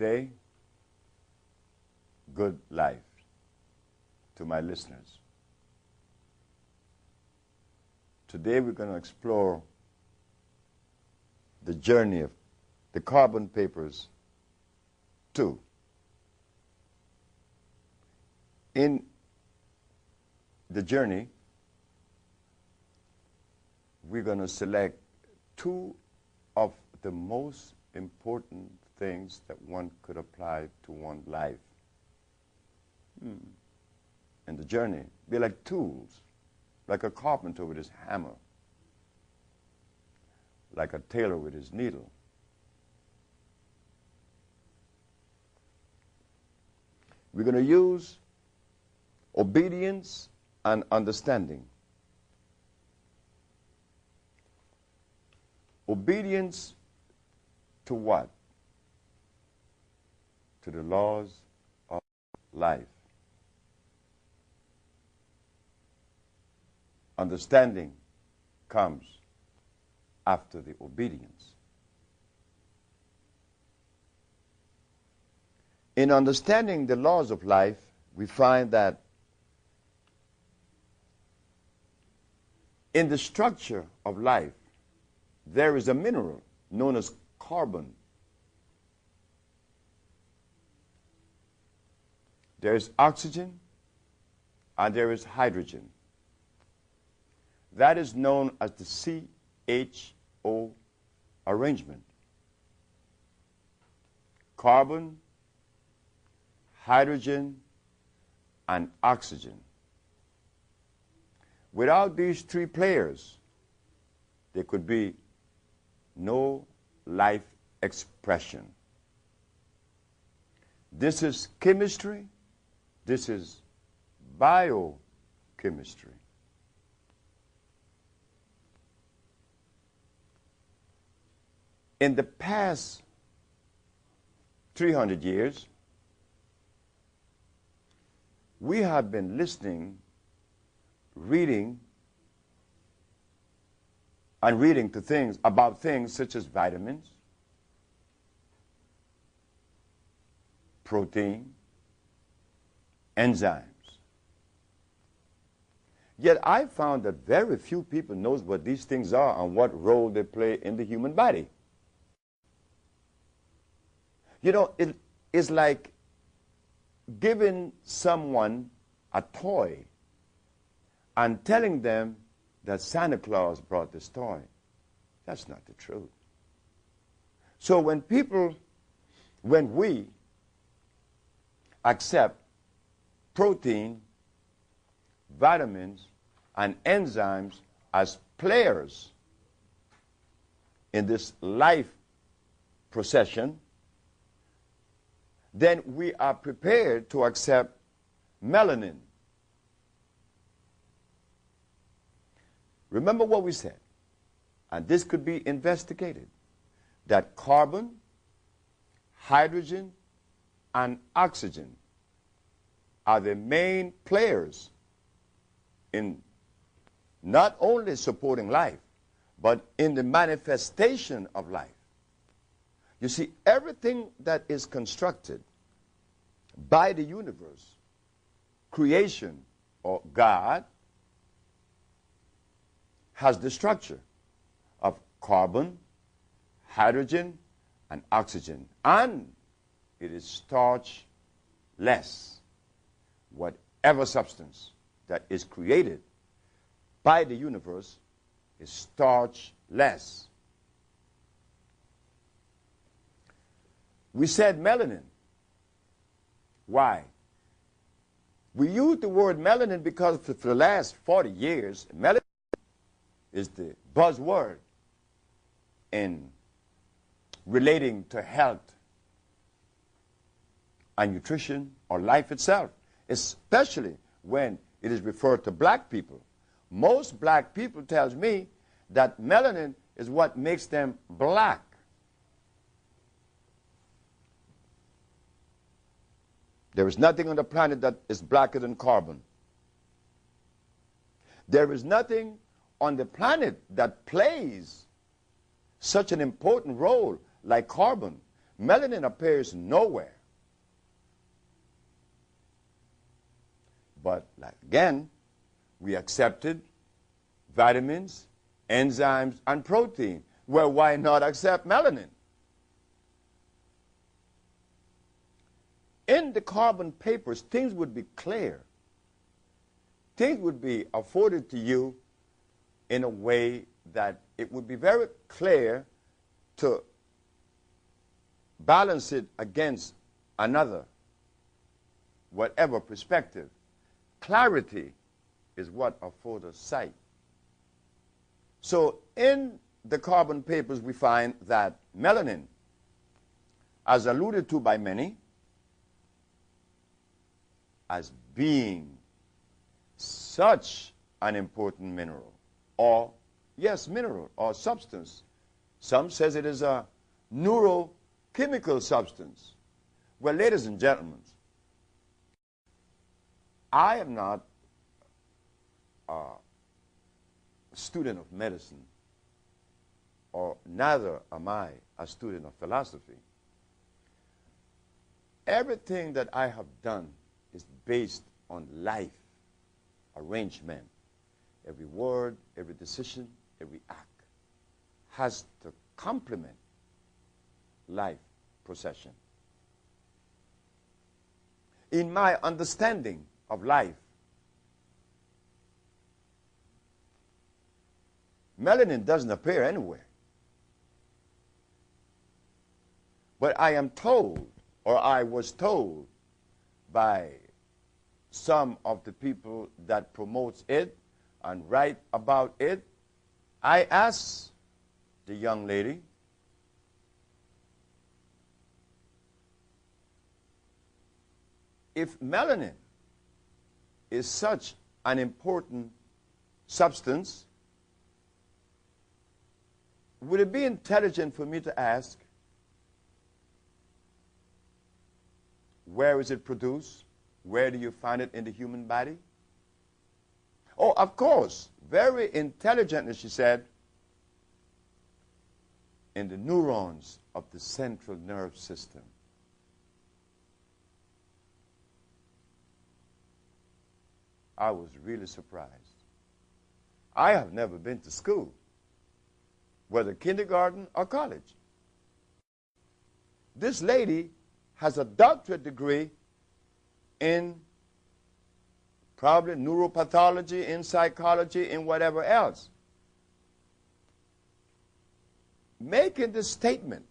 day, good life to my listeners. Today we're going to explore the journey of the Carbon Papers 2. In the journey, we're going to select two of the most important things that one could apply to one's life. And the journey be like tools, like a carpenter with his hammer, like a tailor with his needle. We're going to use obedience and understanding. Obedience to what? To the laws of life. Understanding comes after the obedience. In understanding the laws of life, we find that in the structure of life, there is a mineral known as carbon. There is oxygen and there is hydrogen. That is known as the CHO arrangement. Carbon, hydrogen, and oxygen. Without these three players, there could be no life expression. This is chemistry. This is biochemistry. In the past 300 years, we have been listening, reading to things about things such as vitamins, protein, enzymes. Yet I found that very few people knows what these things are and what role they play in the human body. You know, it is like giving someone a toy and telling them that Santa Claus brought this toy. That's not the truth. So when we accept protein, vitamins, and enzymes as players in this life procession, then we are prepared to accept melanin. Remember what we said, and this could be investigated, that carbon, hydrogen, and oxygen are the main players in not only supporting life, but in the manifestation of life. You see, everything that is constructed by the universe, creation, or God, has the structure of carbon, hydrogen, and oxygen. And it is starch-less. Whatever substance that is created by the universe is starch-less. We said melanin. Why? We use the word melanin because for the last 40 years, melanin is the buzzword in relating to health and nutrition or life itself, especially when it is referred to black people. Most black people tells me that melanin is what makes them black. There is nothing on the planet that is blacker than carbon. There is nothing on the planet that plays such an important role like carbon. Melanin appears nowhere. But like again, we accepted vitamins, enzymes, and protein. Well, why not accept melanin? In the carbon papers, things would be clear. Things would be afforded to you in a way that it would be very clear to balance it against another, whatever perspective. Clarity is what affords us sight. So in the carbon papers, we find that melanin, as alluded to by many, as being such an important mineral, or, yes, mineral or substance. Some says it is a neurochemical substance. Well, ladies and gentlemen, I am not a student of medicine, or neither am I a student of philosophy. Everything that I have done is based on life arrangement. Every word, every decision, every act has to complement life procession. In my understanding of life, melanin doesn't appear anywhere. But I am told, or I was told by some of the people that promotes it and write about it, I asked the young lady, if melanin is such an important substance, would it be intelligent for me to ask, where is it produced? Where do you find it in the human body? Oh, of course, very intelligently, she said, in the neurons of the central nerve system. I was really surprised. I have never been to school, whether kindergarten or college. This lady has a doctorate degree in probably neuropathology, in psychology, in whatever else. Making this statement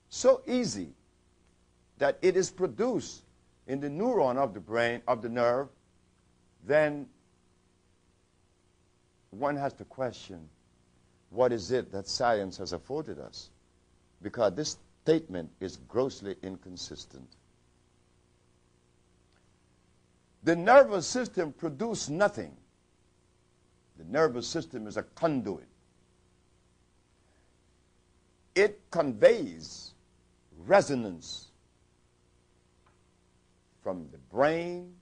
so easy that it is produced in the neuron of the brain, of the nerve, then one has to question, what is it that science has afforded us? Because this statement is grossly inconsistent. The nervous system produces nothing. The nervous system is a conduit. It conveys resonance from the brain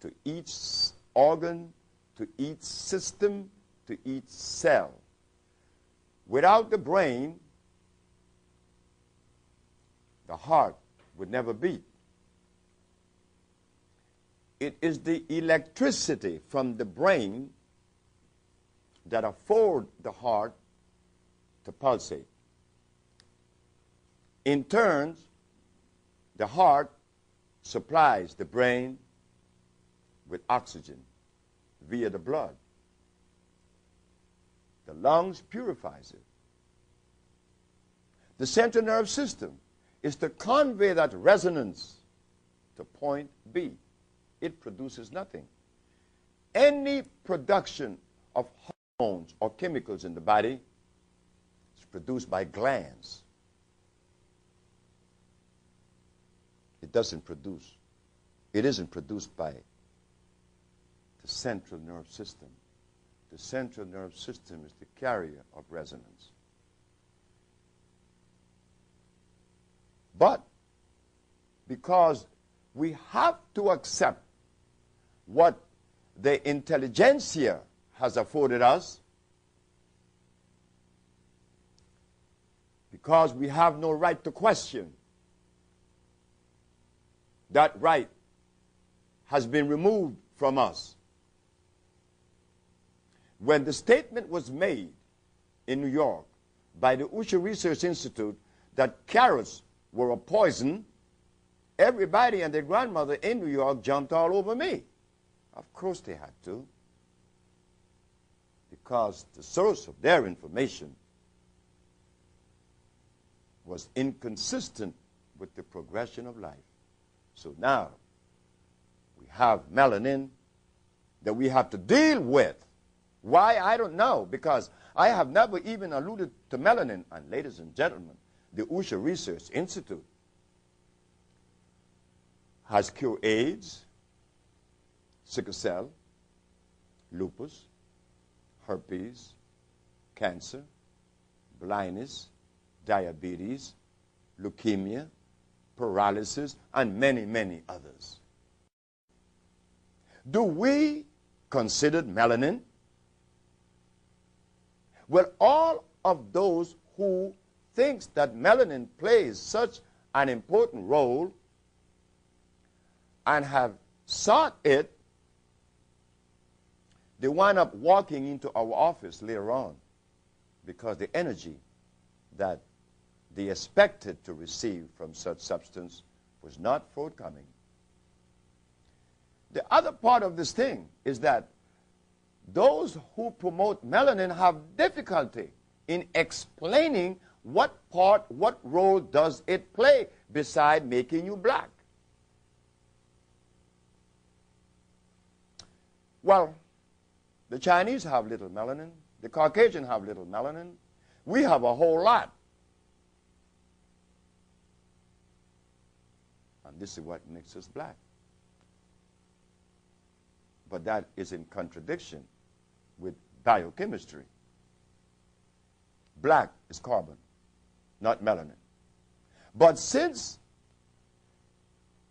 to each organ, to each system, to each cell. Without the brain, the heart would never beat. It is the electricity from the brain that affords the heart to pulsate. In turn, the heart supplies the brain with oxygen via the blood. The lungs purifies it. The central nerve system is to convey that resonance to point B. It produces nothing. Any production of hormones or chemicals in the body is produced by glands. It isn't produced by the central nerve system. The central nerve system is the carrier of resonance. But because we have to accept what the intelligentsia has afforded us, because we have no right to question. That right has been removed from us. When the statement was made in New York by the Usher Research Institute that carrots were a poison, everybody and their grandmother in New York jumped all over me. Of course they had to, because the source of their information was inconsistent with the progression of life. So now we have melanin that we have to deal with. Why? I don't know, because I have never even alluded to melanin. And ladies and gentlemen, the Usher Research Institute has cured AIDS, sickle cell, lupus, herpes, cancer, blindness, diabetes, leukemia, paralysis, and many, many others. Do we consider melanin? Well, all of those who think that melanin plays such an important role and have sought it, they wind up walking into our office later on because the energy that they expected to receive from such substance was not forthcoming. The other part of this thing is that those who promote melanin have difficulty in explaining what part, what role does it play beside making you black. Well, the Chinese have little melanin. The Caucasian have little melanin. We have a whole lot. And this is what makes us black. But that is in contradiction with biochemistry. Black is carbon, not melanin. But since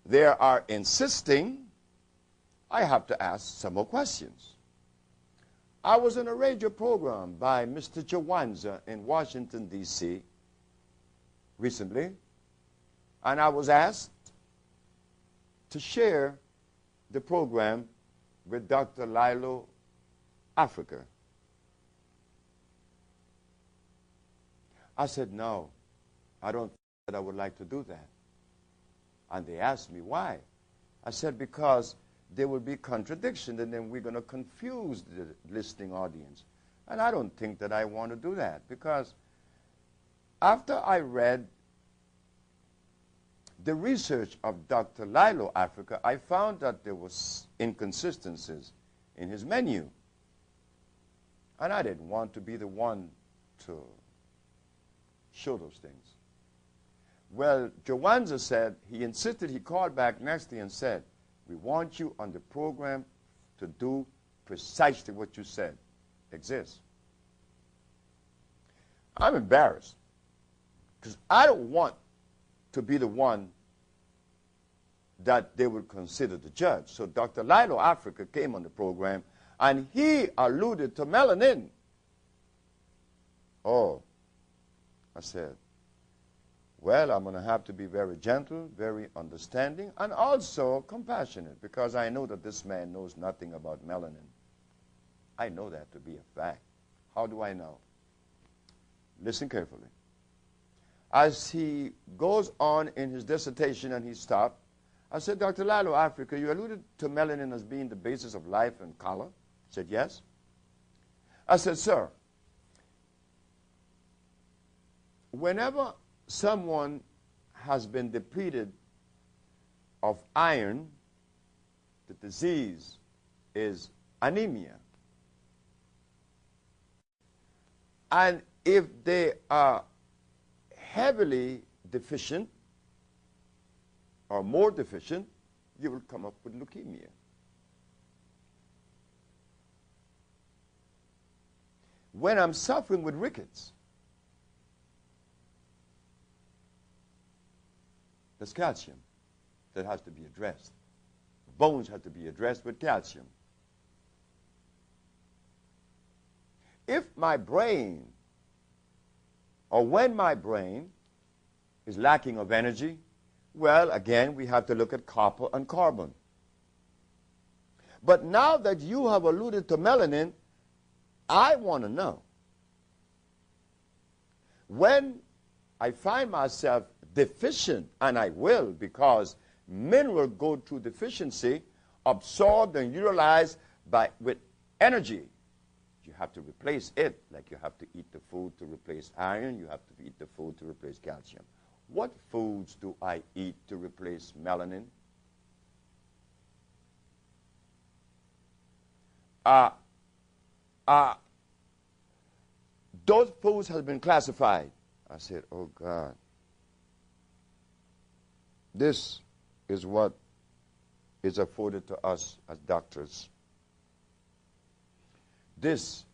they are insisting, I have to ask some more questions. I was in a radio program by Mr. Jawanza in Washington, D.C. recently, and I was asked to share the program with Dr. Lilo Africa. I said, no, I don't think that I would like to do that. And they asked me why. I said, because there will be contradiction, and then we're going to confuse the listening audience. And I don't think that I want to do that, because after I read the research of Dr. Lilo Africa, I found that there was inconsistencies in his menu. And I didn't want to be the one to show those things. Well, Jawanza said, he insisted, he called back next day and said, we want you on the program to do precisely what you said exists. I'm embarrassed because I don't want to be the one that they would consider the judge. So Dr. Lilo Africa came on the program and he alluded to melanin. Oh, I said, well, I'm going to have to be very gentle, very understanding, and also compassionate, because I know that this man knows nothing about melanin. I know that to be a fact. How do I know? Listen carefully. As he goes on in his dissertation and he stopped, I said, Dr. Lilo Africa, you alluded to melanin as being the basis of life and color. He said, yes. I said, sir, whenever someone has been depleted of iron, the disease is anemia. And if they are heavily deficient or more deficient, you will come up with leukemia. When I'm suffering with rickets, there's calcium that has to be addressed. Bones have to be addressed with calcium. If my brain or when my brain is lacking of energy, well, again, we have to look at copper and carbon. But now that you have alluded to melanin, I want to know, when I find myself deficient, and I will, because minerals go through deficiency, absorbed and utilized with energy. You have to replace it, like you have to eat the food to replace iron, you have to eat the food to replace calcium. What foods do I eat to replace melanin? Those foods have been classified. I said, oh God, this is what is afforded to us as doctors. This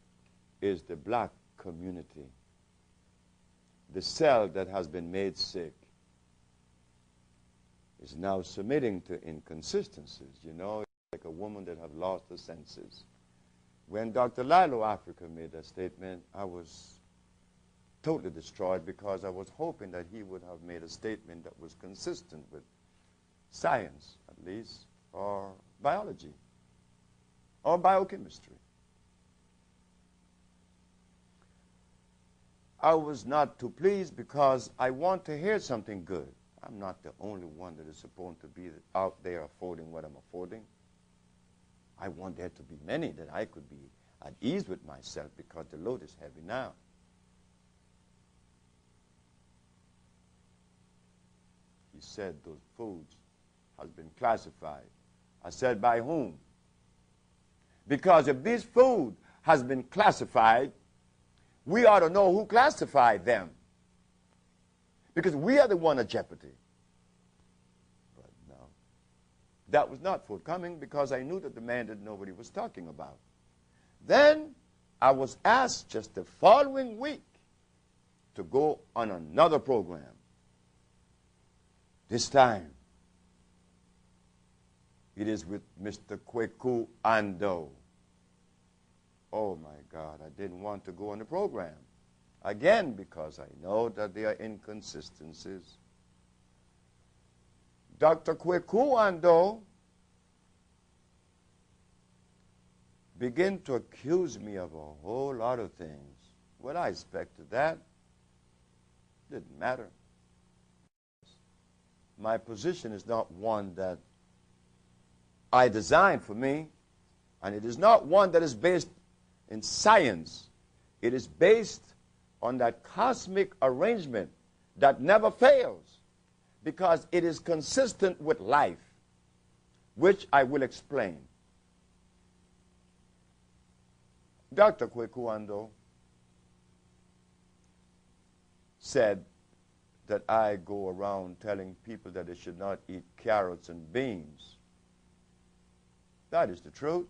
is the black community. The cell that has been made sick is now submitting to inconsistencies. You know, like a woman that have lost her senses. When Dr. Lilo Africa made that statement, I was totally destroyed because I was hoping that he would have made a statement that was consistent with science, at least, or biology, or biochemistry. I was not too pleased because I want to hear something good. I'm not the only one that is supposed to be out there affording what I'm affording. I want there to be many that I could be at ease with myself because the load is heavy now. He said those foods has been classified. I said, by whom? Because if this food has been classified, we ought to know who classified them. Because we are the one at jeopardy. But no. That was not forthcoming because I knew that the man didn't know what he was talking about. Then I was asked just the following week to go on another program. This time, it is with Mr. Kweku Ando. Oh, my God, I didn't want to go on the program. Again, because I know that there are inconsistencies. Dr. Kweku Ando began to accuse me of a whole lot of things. Well, I expected that. Didn't matter. My position is not one that I designed for me, and it is not one that is based in science. It is based on that cosmic arrangement that never fails because it is consistent with life, which I will explain. Dr. Kweku Ando said that I go around telling people that they should not eat carrots and beans. That is the truth.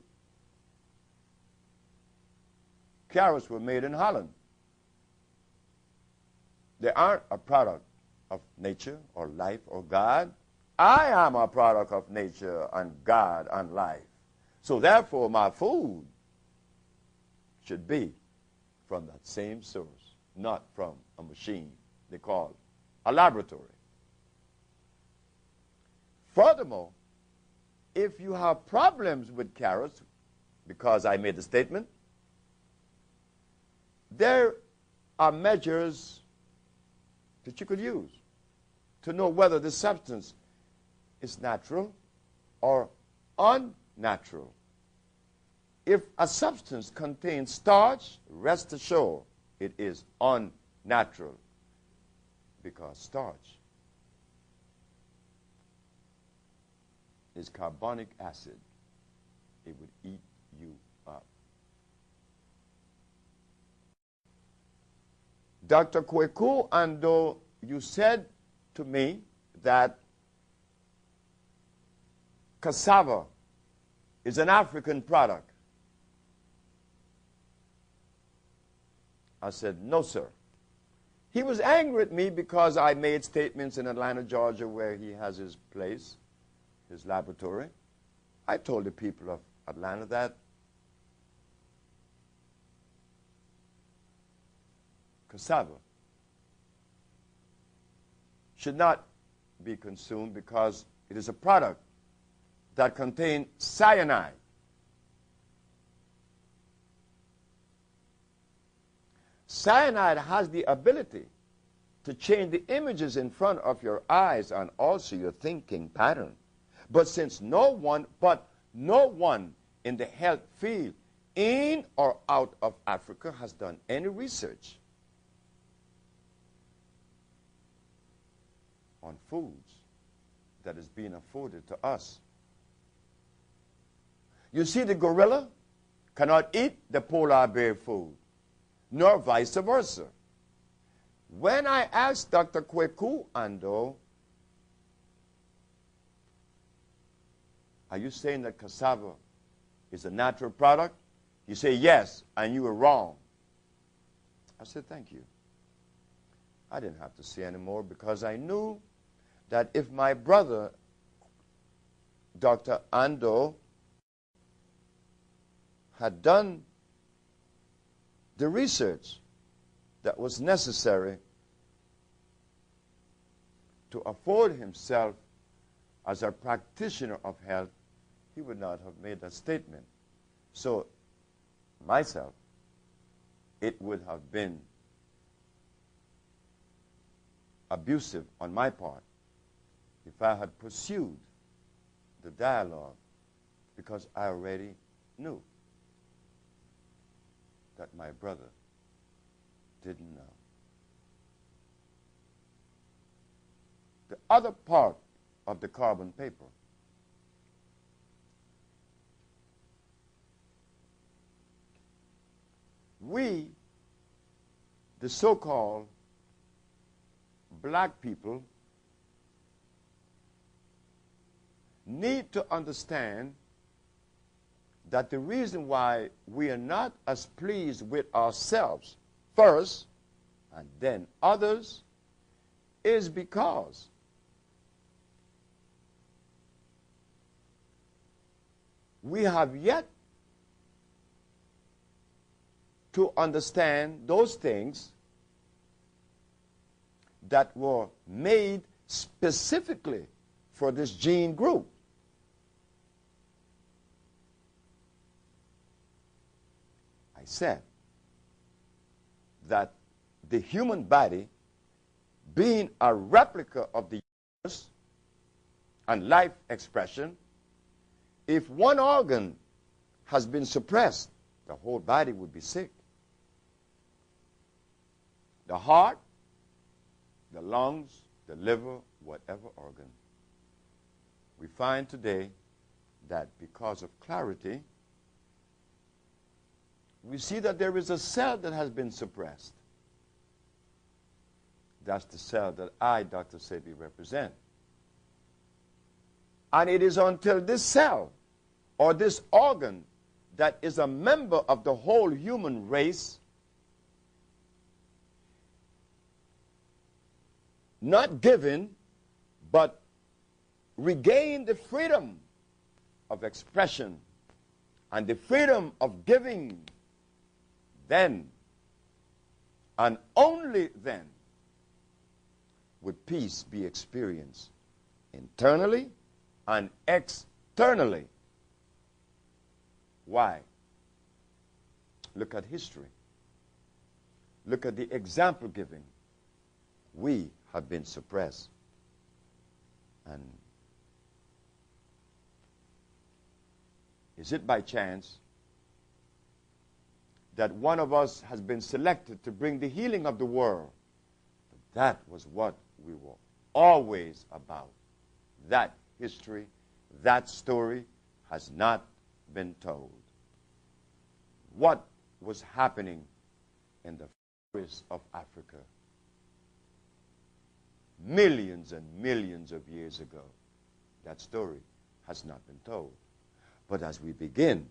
Carrots were made in Holland. They aren't a product of nature or life or God. I am a product of nature and God and life. So therefore, my food should be from that same source, not from a machine they call a laboratory. Furthermore, if you have problems with carrots, because I made the statement, there are measures that you could use to know whether the substance is natural or unnatural. If a substance contains starch, rest assured it is unnatural, because starch is carbonic acid. It would eat you up. Dr. Kweku Ando, you said to me that cassava is an African product. I said, no, sir. He was angry at me because I made statements in Atlanta, Georgia, where he has his place, his laboratory. I told the people of Atlanta that cassava should not be consumed because it is a product that contains cyanide. Cyanide has the ability to change the images in front of your eyes and also your thinking pattern. But since no one in the health field in or out of Africa has done any research on foods that is being afforded to us. You see, the gorilla cannot eat the polar bear food, nor vice versa. When I asked Dr. Kweku Ando, are you saying that cassava is a natural product? He said, yes, and you were wrong. I said, thank you. I didn't have to say any more because I knew that if my brother, Dr. Ando, had done the research that was necessary to afford himself as a practitioner of health, he would not have made that statement. So, myself, it would have been abusive on my part if I had pursued the dialogue, because I already knew that my brother didn't know. The other part of the carbon paper we, the so-called black people, need to understand that the reason why we are not as pleased with ourselves first and then others is because we have yet to understand those things that were made specifically for this gene group. I said that the human body, being a replica of the universe and life expression, if one organ has been suppressed, the whole body would be sick. The heart, the lungs, the liver, whatever organ. We find today that because of clarity, we see that there is a cell that has been suppressed. That's the cell that I, Dr. Sebi, represent. And it is until this cell or this organ that is a member of the whole human race not given, but regain the freedom of expression and the freedom of giving, then and only then would peace be experienced internally and externally. Why? Look at history. Look at the example giving. We have been suppressed. And is it by chance that one of us has been selected to bring the healing of the world? That was what we were always about. That history, that story has not been told. What was happening in the forests of Africa millions and millions of years ago? That story has not been told. But as we begin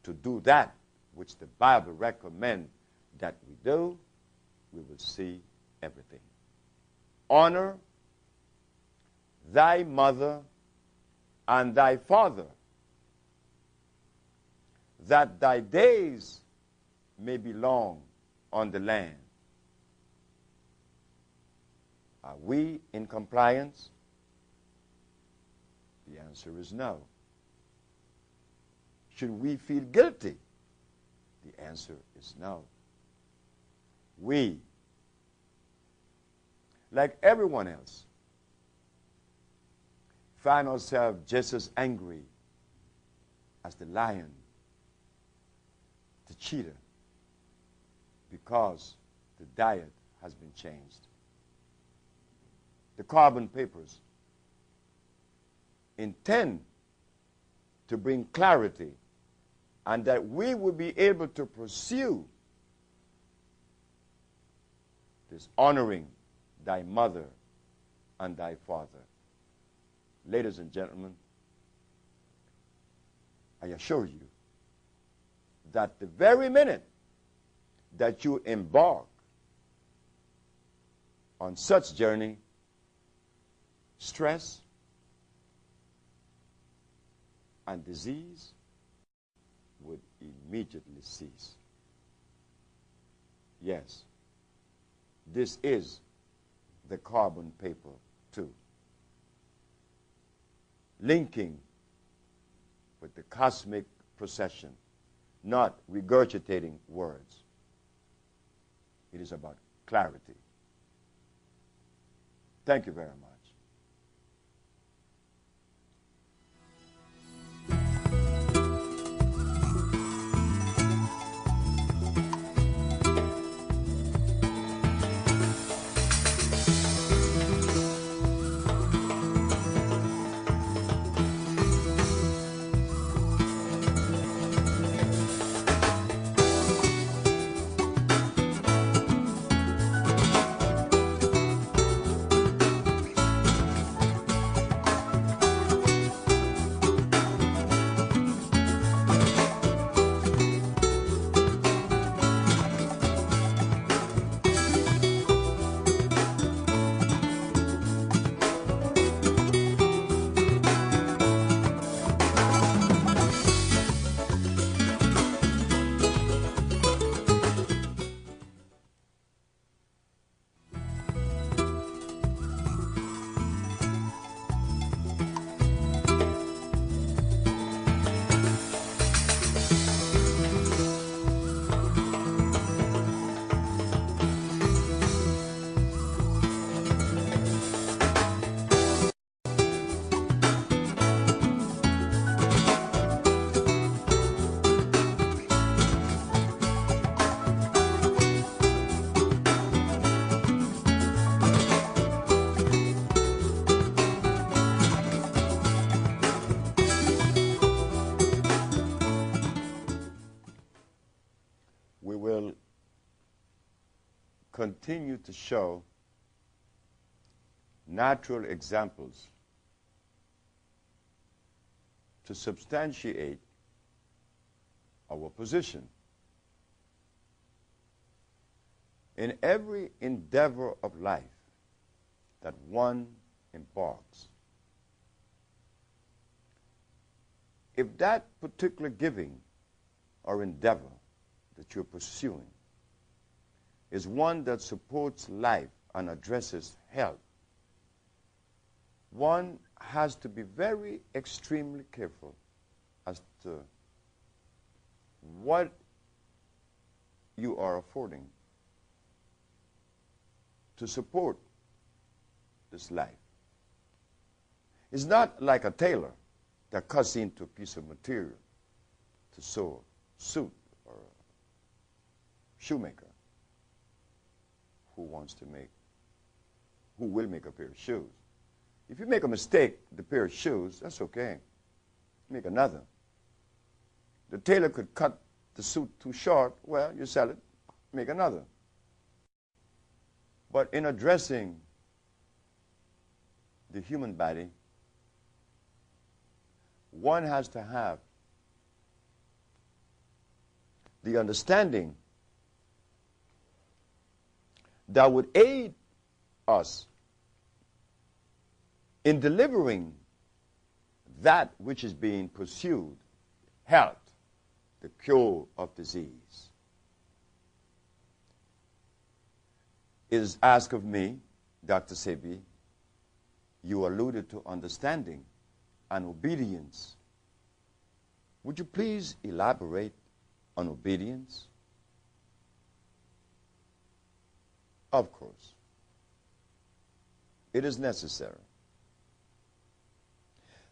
to do that which the Bible recommends that we do, we will see everything. Honor thy mother and thy father, that thy days may be long on the land. Are we in compliance? The answer is no. Should we feel guilty? The answer is no. We, like everyone else, find ourselves just as angry as the lion, the cheetah, because the diet has been changed. The carbon papers intend to bring clarity and that we will be able to pursue this honoring thy mother and thy father. Ladies and gentlemen, I assure you that the very minute that you embark on such journey, stress and disease would immediately cease. Yes, this is the carbon paper too, linking with the cosmic procession, not regurgitating words. It is about clarity. Thank you very much. We will continue to show natural examples to substantiate our position. In every endeavor of life that one embarks, if that particular giving or endeavor that you're pursuing is one that supports life and addresses health, one has to be very extremely careful as to what you are affording to support this life. It's not like a tailor that cuts into a piece of material to sew a suit, or a shoemaker who will make a pair of shoes. If you make a mistake, the pair of shoes, that's okay. Make another. The tailor could cut the suit too short. Well, you sell it, make another. But in addressing the human body, one has to have the understanding that would aid us in delivering that which is being pursued, health, the cure of disease. It is asked of me Dr. Sebi, you alluded to understanding and obedience. Would you please elaborate on obedience? Of course. It is necessary.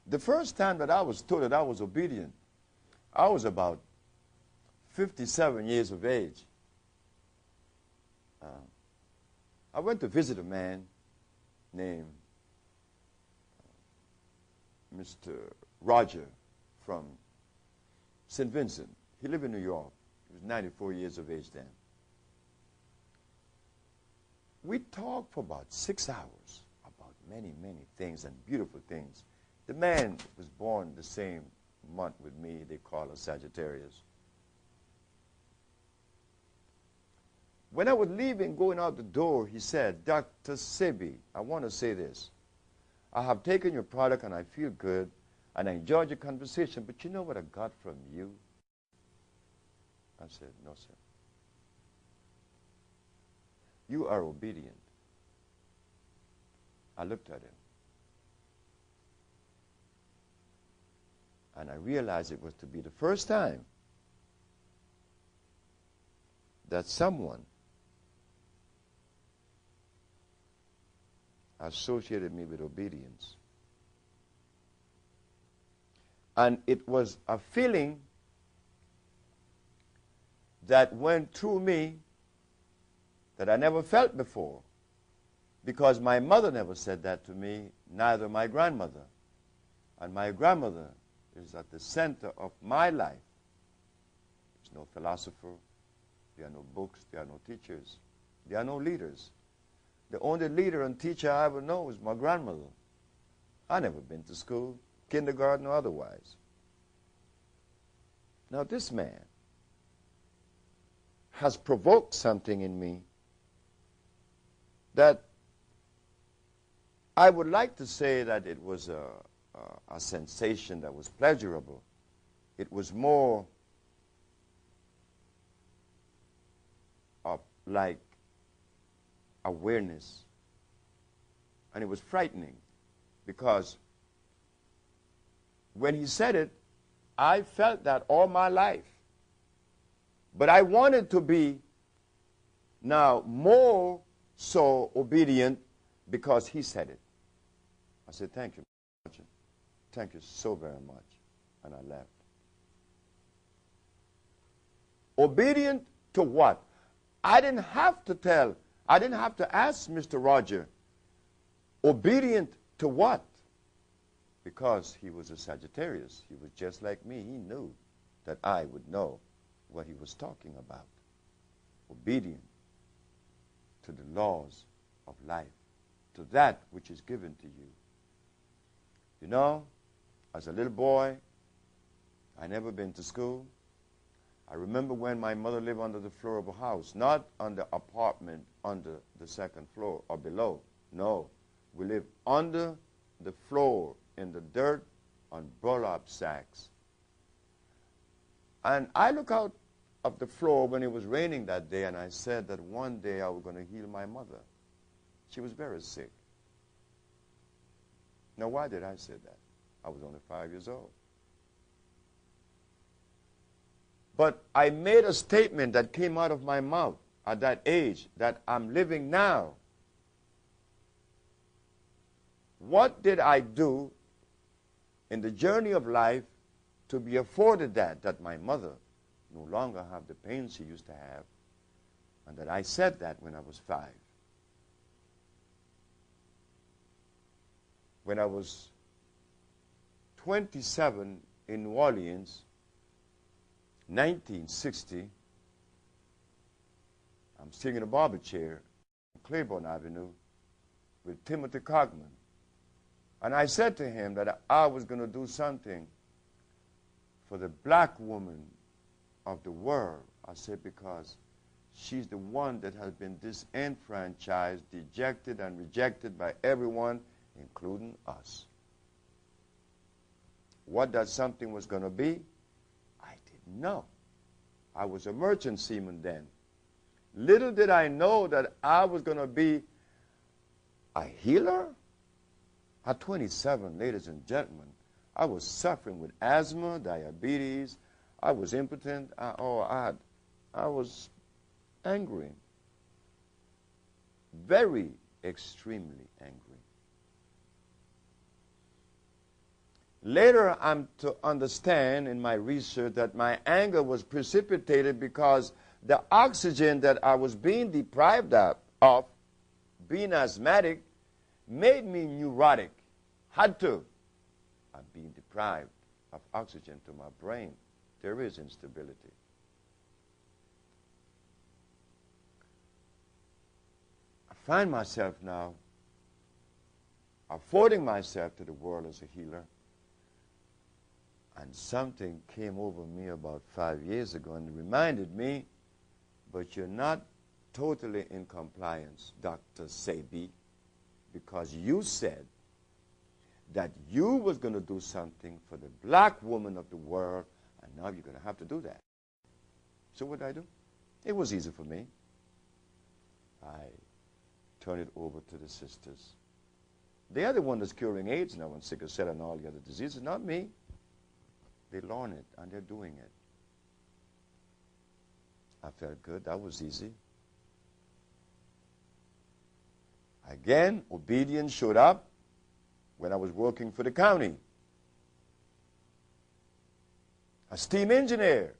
The first time that I was told that I was obedient, I was about 57 years of age. I went to visit a man named Mr. Roger from St. Vincent. He lived in New York. He was 94 years of age then. We talked for about 6 hours about many, many things and beautiful things. The man was born the same month with me. They call us Sagittarius. When I was leaving, going out the door, he said, Dr. Sebi, I want to say this. I have taken your product and I feel good and I enjoyed your conversation, but you know what I got from you? I said, no, sir. You are obedient. I looked at him. And I realized it was to be the first time that someone associated me with obedience. And it was a feeling that went through me that I never felt before, because my mother never said that to me, neither my grandmother. And my grandmother is at the center of my life. There's no philosopher, there are no books, there are no teachers, there are no leaders. The only leader and teacher I ever know is my grandmother. I never been to school, kindergarten or otherwise. Now this man has provoked something in me that I would like to say that it was a sensation that was pleasurable. It was more of like awareness. And it was frightening because when he said it, I felt that all my life. But I wanted to be now more so obedient because he said it. I said, thank you. Thank you so very much. And I left. Obedient to what? I didn't have to ask Mr. Roger, obedient to what? Because he was a Sagittarius. He was just like me. He knew that I would know what he was talking about. Obedient to the laws of life, to that which is given to you. You know, as a little boy, I never been to school. I remember when my mother lived under the floor of a house, not on the apartment under the second floor or below. No, we lived under the floor in the dirt on burlap sacks. And I look out of the floor when it was raining that day, and I said that one day I was going to heal my mother. She was very sick. Now, why did I say that? I was only 5 years old. But I made a statement that came out of my mouth at that age that I'm living now. What did I do in the journey of life to be afforded that my mother no longer have the pain she used to have, and that I said that when I was 5. When I was 27 in New Orleans, 1960, I'm sitting in a barber chair on Claiborne Avenue with Timothy Cogman. And I said to him that I was going to do something for the black woman of the world. I said, because she's the one that has been disenfranchised, dejected, and rejected by everyone, including us. What that something was going to be, I didn't know. I was a merchant seaman then. Little did I know that I was going to be A healer? At 27, ladies and gentlemen, I was suffering with asthma, diabetes. I was impotent. I was angry. Very extremely angry. Later, I'm to understand in my research that my anger was precipitated because the oxygen that I was being deprived of, being asthmatic, made me neurotic. Had to. I'm being deprived of oxygen to my brain. There is instability. I find myself now affording myself to the world as a healer. And something came over me about 5 years ago and reminded me, but you're not totally in compliance, Dr. Sebi, because you said that you was going to do something for the black woman of the world, and now you're going to have to do that. So what did I do? It was easy for me. I turned it over to the sisters. They are the one that's curing AIDS now and sickle cell and all the other diseases, not me. They learn it, and they're doing it. I felt good. That was easy. Again, obedience showed up when I was working for the county. A steam engineer.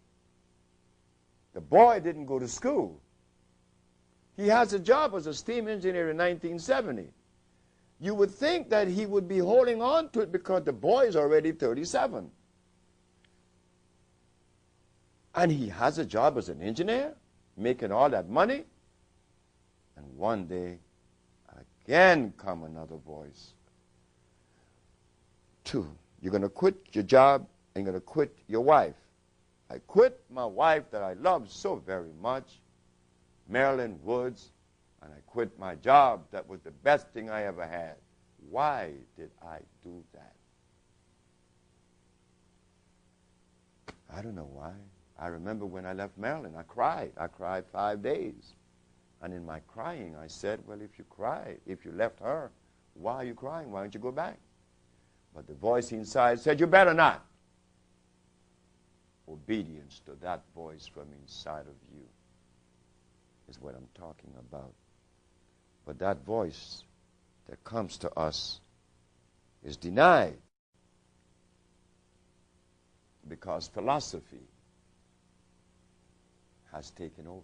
The boy didn't go to school. He has a job as a steam engineer in 1970. You would think that he would be holding on to it because the boy is already 37. And he has a job as an engineer, making all that money. And one day, again come another voice. 2, you're going to quit your job and you're going to quit your wife. I quit my wife that I loved so very much, Marilyn Woods, and I quit my job that was the best thing I ever had. Why did I do that? I don't know why. I remember when I left Maryland, I cried. I cried 5 days. And in my crying, I said, well, if you cry, if you left her, why are you crying? Why don't you go back? But the voice inside said, you better not. Obedience to that voice from inside of you is what I'm talking about. But that voice that comes to us is denied because philosophy has taken over.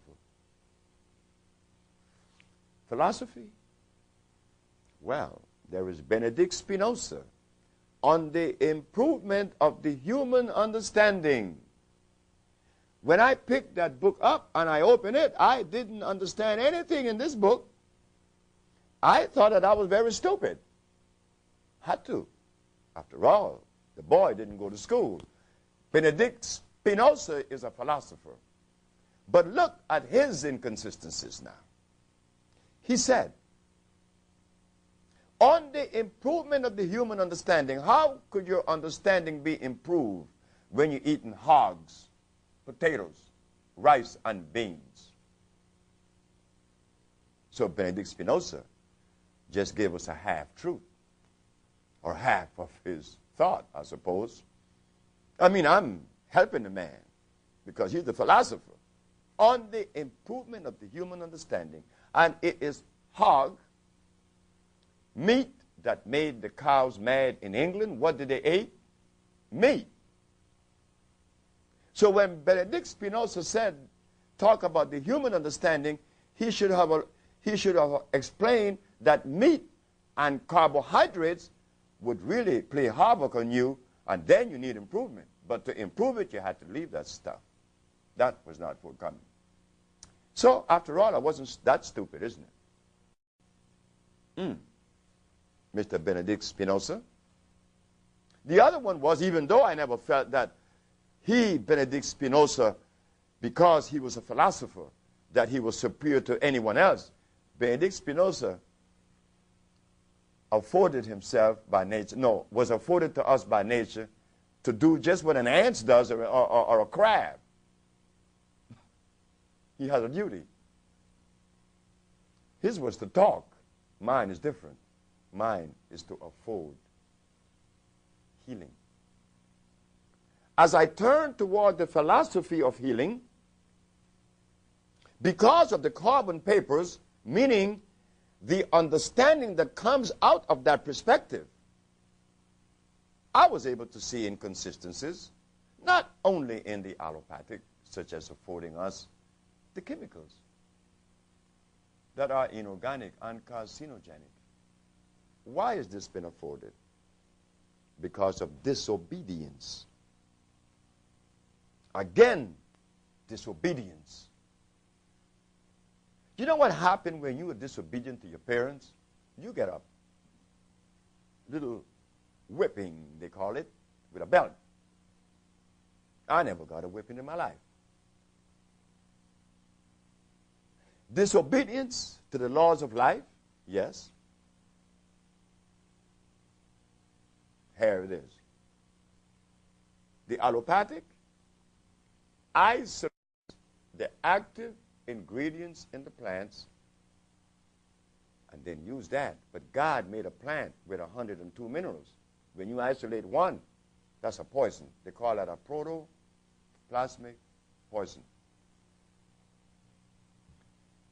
Philosophy? Well, there is Benedict Spinoza on the improvement of the human understanding. When I picked that book up and I opened it, I didn't understand anything in this book. I thought that I was very stupid. Had to. After all, the boy didn't go to school. Benedict Spinoza is a philosopher. But look at his inconsistencies now. He said, on the improvement of the human understanding, how could your understanding be improved when you're eating hogs, potatoes, rice, and beans? So Benedict Spinoza just gave us a half-truth, or half of his thought, I suppose. I mean, I'm helping the man because he's the philosopher. On the improvement of the human understanding, and it is hog, meat that made the cows mad in England. What did they eat? Meat. So when Benedict Spinoza said, talk about the human understanding, he should have explained that meat and carbohydrates would really play havoc on you, and then you need improvement. But to improve it, you had to leave that stuff. That was not forthcoming. So, after all, I wasn't that stupid, isn't it? Mr. Benedict Spinoza. The other one was, even though I never felt that he, Benedict Spinoza, because he was a philosopher, that he was superior to anyone else, Benedict Spinoza afforded himself by nature, was afforded to us by nature to do just what an ant does or a crab. He has a duty. His was to talk. Mine is different. Mine is to afford healing. As I turn toward the philosophy of healing, because of the carbon papers, meaning the understanding that comes out of that perspective, I was able to see inconsistencies, not only in the allopathic, such as affording us the chemicals that are inorganic and carcinogenic. Why has this been afforded? Because of disobedience. Again, disobedience. You know what happened when you were disobedient to your parents? You get a little whipping, they call it, with a belt. I never got a whipping in my life. Disobedience to the laws of life, yes. Here it is. The allopathic isolates the active ingredients in the plants and then use that. But God made a plant with 102 minerals. When you isolate one, that's a poison. They call that a protoplasmic poison.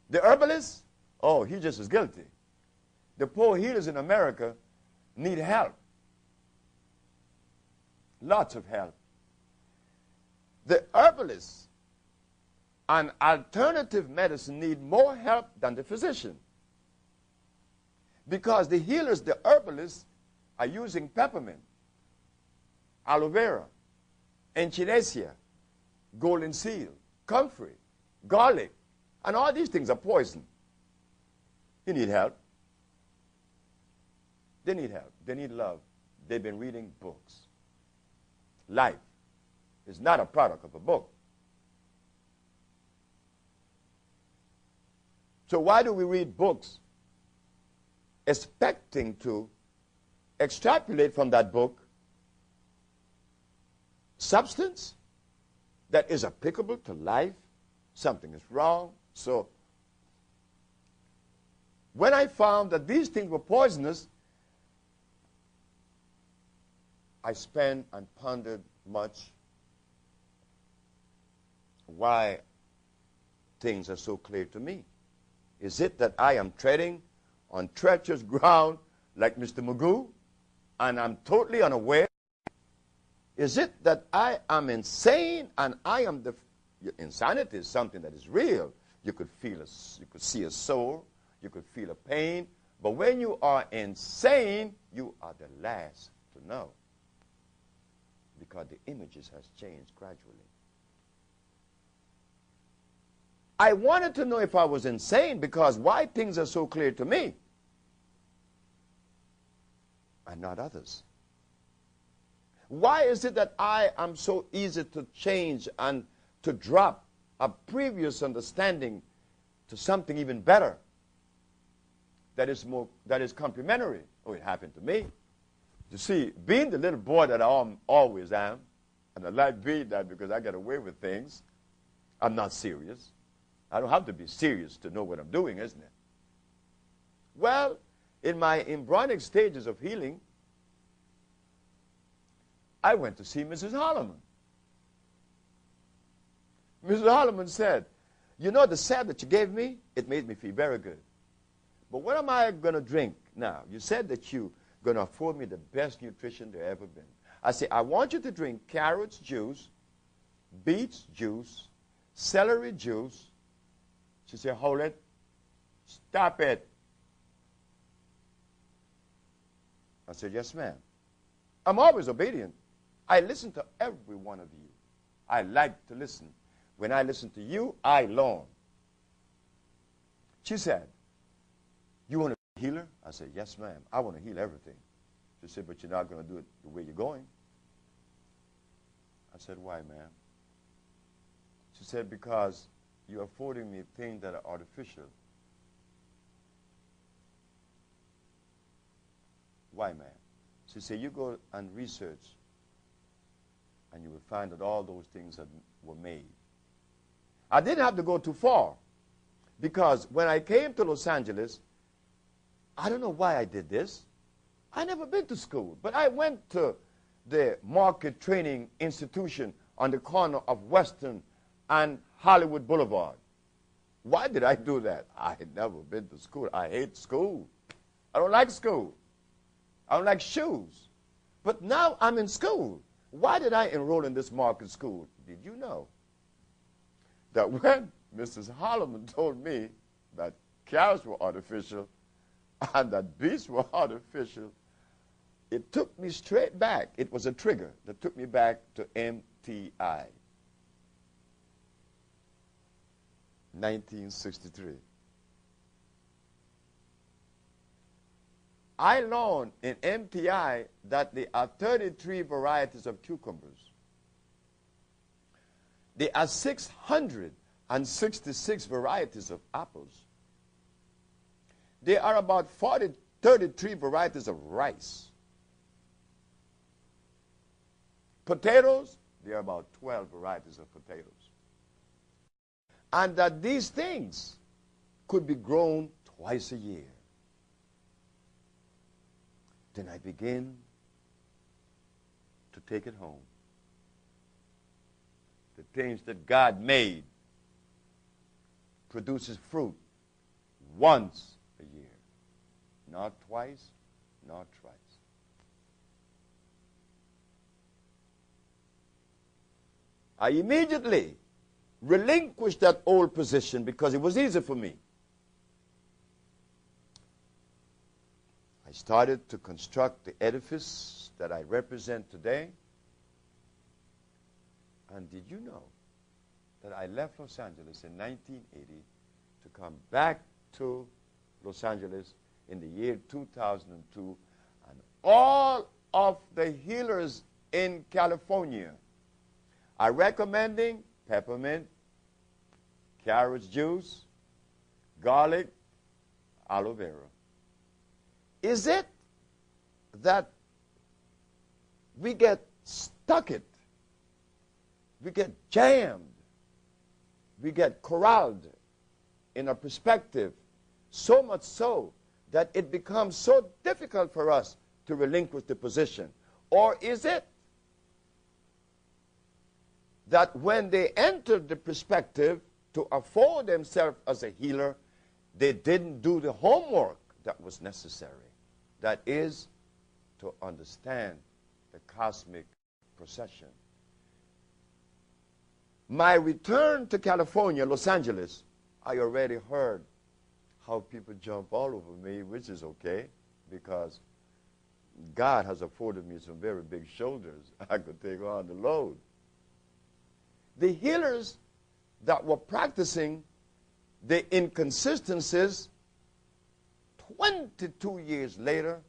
The herbalist, oh, he just as guilty. The poor healers in America need help. Lots of help. The herbalists and alternative medicine need more help than the physician. Because the healers, the herbalists, are using peppermint, aloe vera, echinacea, golden seal, comfrey, garlic, and all these things are poison. You need help. They need help. They need love. They've been reading books. Life is not a product of a book. So why do we read books expecting to extrapolate from that book substance that is applicable to life? Something is wrong. So when I found that these things were poisonous, I spent and pondered much why things are so clear to me. Is it that I am treading on treacherous ground like Mr. Magoo and I'm totally unaware? Is it that I am insane and I am the... Insanity is something that is real. You could feel you could see a soul, you could feel a pain, but when you are insane, you are the last to know, because the images has changed gradually. I wanted to know if I was insane, because why things are so clear to me and not others? Why is it that I am so easy to change and to drop a previous understanding to something even better that is complementary? Oh, it happened to me. You see, being the little boy that I always am, and I like being that because I get away with things, I'm not serious. I don't have to be serious to know what I'm doing, isn't it? Well, in my embryonic stages of healing, I went to see Mrs. Holloman. Mrs. Holloman said, you know, the salve that you gave me, it made me feel very good. But what am I going to drink now? You said that you're going to afford me the best nutrition there ever been. I said, I want you to drink carrots juice, beets juice, celery juice. She said, hold it. Stop it. I said, yes, ma'am. I'm always obedient. I listen to every one of you. I like to listen. When I listen to you, I learn. She said, you want to be a healer? I said, yes, ma'am. I want to heal everything. She said, but you're not going to do it the way you're going. I said, why, ma'am? She said, because you're affording me things that are artificial. Why, ma'am? She said, you go and research, and you will find that all those things were made. I didn't have to go too far, because when I came to Los Angeles, I don't know why I did this. I never been to school, but I went to the market training institution on the corner of Western and Hollywood Boulevard. Why did I do that? I had never been to school. I hate school. I don't like school. I don't like shoes. But now I'm in school. Why did I enroll in this market school? Did you know that when Mrs. Holloman told me that carrots were artificial and that beets were artificial, it took me straight back. It was a trigger that took me back to MTI, 1963. I learned in MTI that there are 33 varieties of cucumbers. There are 666 varieties of apples. There are about 33 varieties of rice. Potatoes, there are about 12 varieties of potatoes. And that these things could be grown twice a year. Then I begin to take it home. The things that God made produces fruit once a year. Not twice, not thrice. I immediately relinquished that old position because it was easy for me. I started to construct the edifice that I represent today. And did you know that I left Los Angeles in 1980 to come back to Los Angeles in the year 2002, and all of the healers in California are recommending peppermint, carrot juice, garlic, aloe vera. Is it that we get stuck it? We get jammed. We get corralled in a perspective, so much so that it becomes so difficult for us to relinquish the position? Or is it that when they entered the perspective to afford themselves as a healer, they didn't do the homework that was necessary? That is, to understand the cosmic procession. My return to California, Los Angeles, I already heard how people jump all over me, which is okay, because God has afforded me some very big shoulders. I could take on the load. The healers that were practicing the inconsistencies, 22 years later,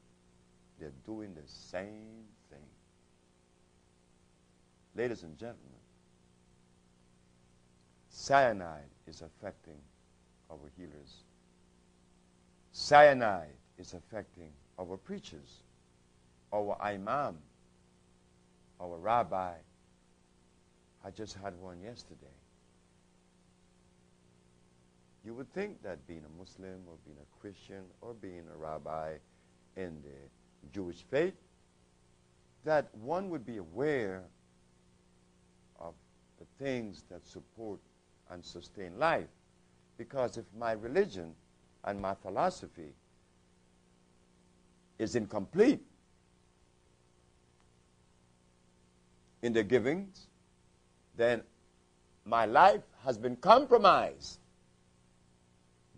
they're doing the same thing. Ladies and gentlemen, cyanide is affecting our healers. Cyanide is affecting our preachers, our imam, our rabbi. I just had one yesterday. You would think that being a Muslim or being a Christian or being a rabbi in the Jewish faith, that one would be aware of the things that support and sustain life. Because if my religion and my philosophy is incomplete in the givings, then my life has been compromised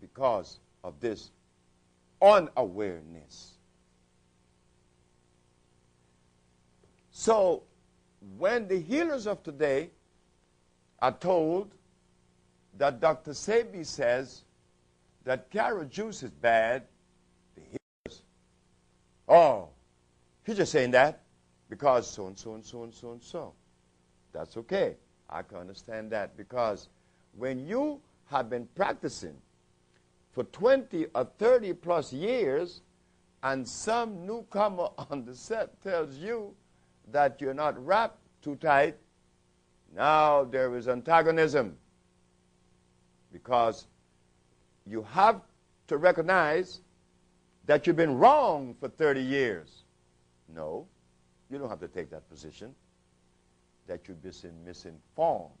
because of this unawareness. So when the healers of today are told that Dr. Sebi says that carrot juice is bad, the healers, oh, he's just saying that because so and so and so and so and so. That's okay. I can understand that, because when you have been practicing for 20 or 30 plus years and some newcomer on the set tells you that you're not wrapped too tight, now there is antagonism, because you have to recognize that you've been wrong for 30 years. No, you don't have to take that position. That you've been misinformed.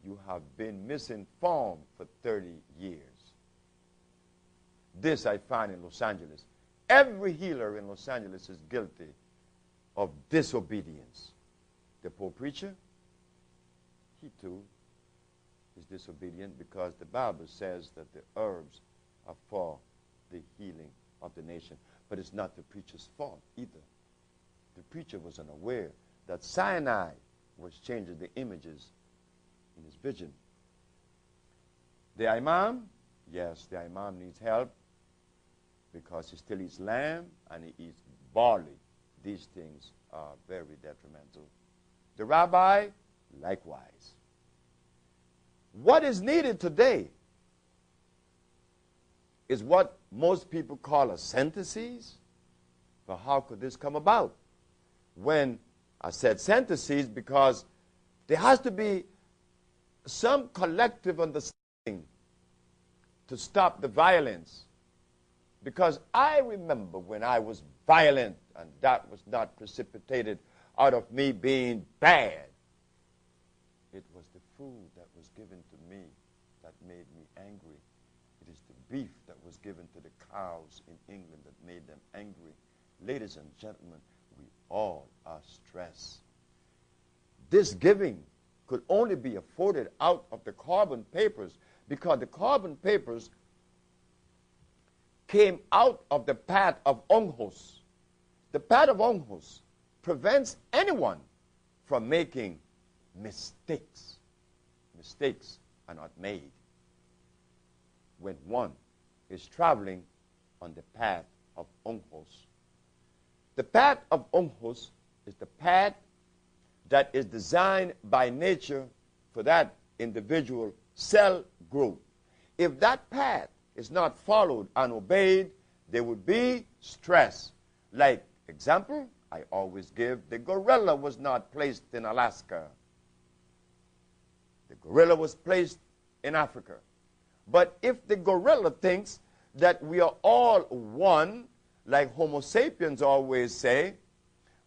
You have been misinformed for 30 years. This I find in Los Angeles. Every healer in Los Angeles is guilty of disobedience. The poor preacher, he too is disobedient because the Bible says that the herbs are for the healing of the nation. But it's not the preacher's fault either. The preacher was unaware that cyanide was changing the images in his vision. The imam, yes, the imam needs help because he still eats lamb and he eats barley. These things are very detrimental. The rabbi, likewise. What is needed today is what most people call a synthesis. But how could this come about? When I said synthesis, because there has to be some collective understanding to stop the violence. Because I remember when I was violent, and that was not precipitated out of me being bad. It was the food that was given to me that made me angry. It is the beef that was given to the cows in England that made them angry. Ladies and gentlemen, we all are stressed. This giving could only be afforded out of the carbon papers because the carbon papers came out of the path of Onghos. The path of Onghos prevents anyone from making mistakes. Mistakes are not made when one is traveling on the path of Onghos. The path of Onghos is the path that is designed by nature for that individual cell group. If that path is not followed and obeyed, there would be stress. Like example, I always give, the gorilla was not placed in Alaska. The gorilla was placed in Africa. But if the gorilla thinks that we are all one, like Homo sapiens always say,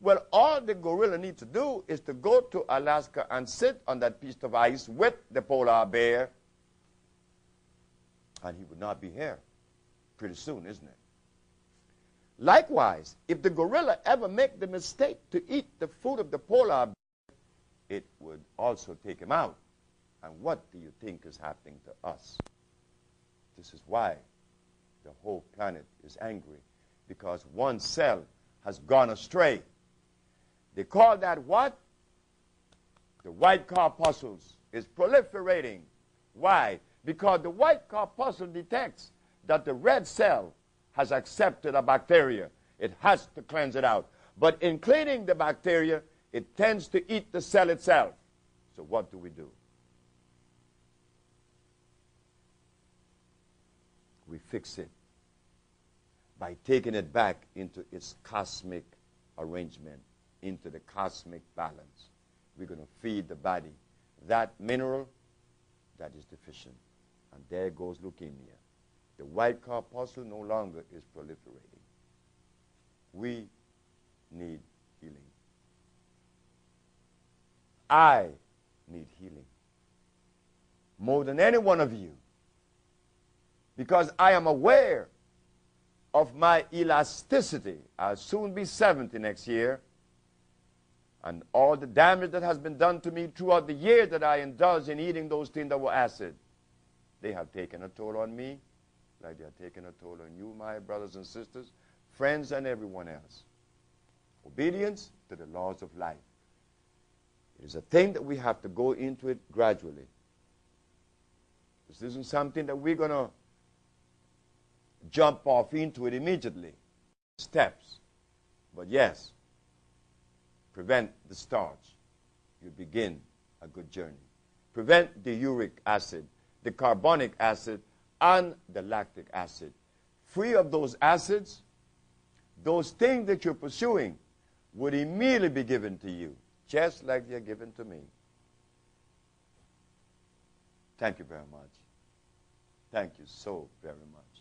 well, all the gorilla needs to do is to go to Alaska and sit on that piece of ice with the polar bear, and he would not be here pretty soon, isn't it? Likewise, if the gorilla ever make the mistake to eat the food of the polar bear, it would also take him out. And what do you think is happening to us? This is why the whole planet is angry, because one cell has gone astray. They call that what? The white corpuscles is proliferating. Why? Because the white corpuscle detects that the red cell has accepted a bacteria. It has to cleanse it out. But in cleaning the bacteria, it tends to eat the cell itself. So what do? We fix it by taking it back into its cosmic arrangement, into the cosmic balance. We're going to feed the body that mineral that is deficient. And there goes leukemia. The white corpuscle no longer is proliferating. We need healing. I need healing more than any one of you, because I am aware of my elasticity. I'll soon be 70 next year, and all the damage that has been done to me throughout the year that I indulged in eating those things that were acid, they have taken a toll on me, like they are taking a toll on you, my brothers and sisters, friends, and everyone else. Obedience to the laws of life. It is a thing that we have to go into it gradually. This isn't something that we're going to jump off into it immediately. Steps. But yes, prevent the starch. You begin a good journey. Prevent the uric acid, the carbonic acid, and the lactic acid. Free of those acids, those things that you're pursuing would immediately be given to you, just like they're given to me. Thank you very much. Thank you so very much.